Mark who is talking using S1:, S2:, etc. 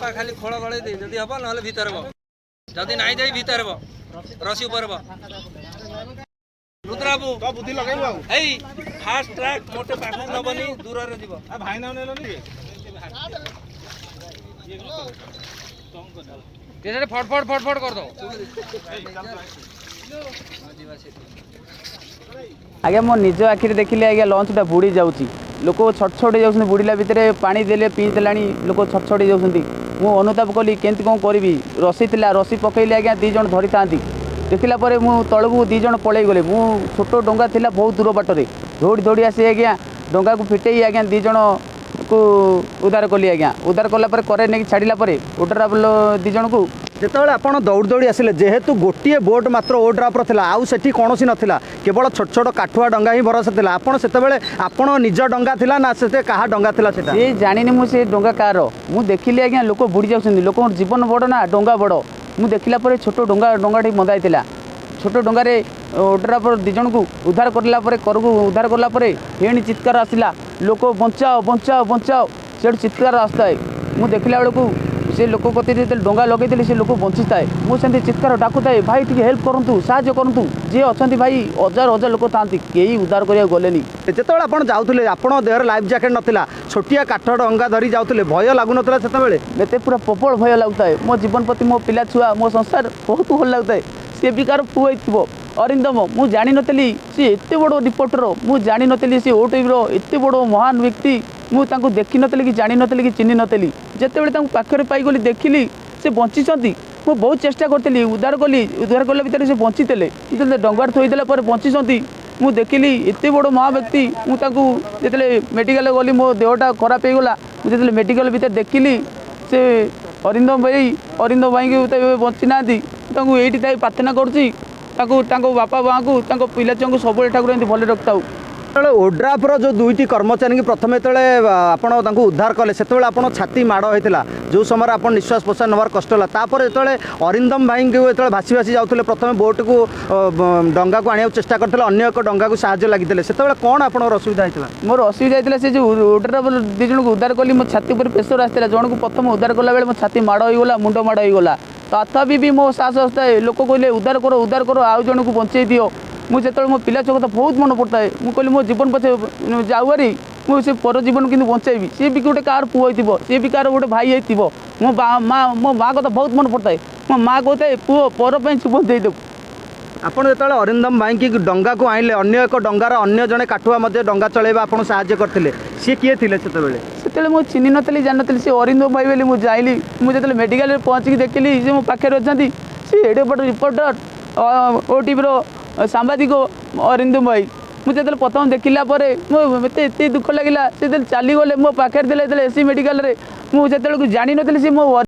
S1: खाली खोल गले जदि हम ना भीतर जदि नाई जाई भीतर रसी ऊपर रुद्राबू तो बुद्धि लगाइबो एई फास्ट ट्रैक मोटे पाखु नबनी दूर रे जीवो आ भाई ना नेलोनी तेरे फट फट फट फट कर दो
S2: आज्ञा मो निज आखिर देखिले आज्ञा लंचटा बुड़ी जाउची लोक छट छट जाउछन बुड़ीला भितर पानी देले पी देलानी लोक छट छट जाउछन मु अनुताप कली केंति कोन करबी रसी थिला रसी पकैले आज्ञा दी जण धरि थांती देखिला परे मु तळगु दी जण पळै गले मु छोटो डोंगा थिला बहुत दूर बाटरे दौड़ी दौड़ी आसी आज्ञा डोंगा को फिटेई आज्ञा दी जण को उद्धार कली आज्ञा उद्धार कला परे करे नै छाडिला परे उड्राप दी जण को
S3: जितेबाला आपण दौड़ दौड़ी आसिले जेहेतु गोटे बोट मात्र ओड्रापर था आउ सेठी कौन नाला केवल छोट छोट काठुआ डंगा ही भरोसा था आपड़ से निज डंगा थिला ना से कहा डंगा थिला से
S2: जानी मुझे डंगा कार मु देखिली आज्ञा लोक बुड़ी जाउछन लोक जीवन बड़ ना डंगा बड़ मु देखिला परे छोट डंगाटी मदाई थिला छोट डंगारे ओड्रापर दी जण को उद्धार करला परे करगु उद्धार करला परे हेणी चित्कार आसिला लोक बंचाओ बंचाओ बंचाओ से चित्कार आसता है मु देखिला बेलू से लोक कति डंगा लगे से लोक बंची थाए मुझे चित्कार डाकू थाए भाई टी हेल्प करूँ साहय करूँ जी अच्छा भाई हजार हजार लोक था कई उद्धार करा गले
S3: जिते आप जाऊे आप देहर लाइफ जैकेट नाला छोटिया काठ डंगा धरी जाऊे भय लगुन से
S2: मत पूरा प्रबल भय लगुए मो जीवन प्रति मो पिला छुआ मो संसार बहुत भल लगुए सी भी कार पुओ अरिंदम मुझे जानी नी सी एत बड़ रिपोर्टर मुझे जानी नी सी ओटीवी एत बड़ महान व्यक्ति मुझे देखी नी कि जानी नी कि चिन्ह नी जिते पाखे पाईगली देखिली से बंची मुझे बहुत चेष्टा करी उद्धार कला भितर से बंची थे डंगार थोईदेला बंची मुझे देखिली एत बड़ महा व्यक्ति मुझे मेडिकल गली मो देहटा खराब हो गला मुझे मेडिकल भितर देखिली से अरिंदम भाई की बंची ना ये प्रार्थना करुँच बापा माँ को पिला छुआ सब ठाकुर एमती भले रखता
S3: ओड्रापर जो दुईटी कर्मचारी प्रथम जो आप उद्धार कले से छाती माड़ होता जो समय आप निश्वास प्रश्वास नवार कष्ट है जो अरिंदम भाई को जो भासी भासी जाते प्रथम बोट को डंगा को आने चेष्टा करते अन्य एक डंगा को साहय लगी से कौन आप असुविधा होता
S2: मोर असुविधा होता से जो ओड्रापर दी जन को उद्धार कली मो छाती पर प्रेसर आसाला जन को प्रथम उद्धार कला बेले मो छाती माड़ होगा मुंड माड़ होगा तथापि भी मो साहस आसता है लोक कहले उद्धार करो आउ जन को बंचे दियो मुझे मो पिला छुआ कथा बहुत मन पड़ता है मुझे कहली मो जीवन पचे जाऊरी मुझे पर जीवन कि बचाइबी सी भी गोटे कार पुओ हो सी भी कार गोटे भाई हो मो माँ कथा बहुत मन पड़ता है मो माँ कहता है पुओ पर जीवन देदेव
S3: आपड़ जो अरिंदम भाई की डंगा को आइले अन्य एक डंगार अन्य जड़े काठुआ डंगा चलैबा आपन साहाय्य करथिले सी किए थिले
S2: से मुझे चिन्ह नी जान सी अरिंदम भाई बोली मुझे जाइली मुझे मेडिकल पहुँचिकी देखिली से मो पाखे अच्छा सी एडे बड़ रिपोर्टर ओटीवी सांबादिक अरिंदम भाई मुझे प्रथम देखला मत एत दुख लगे से चलीगले मो पाखे एसी मेडिकल मुझे जानी नी सी मो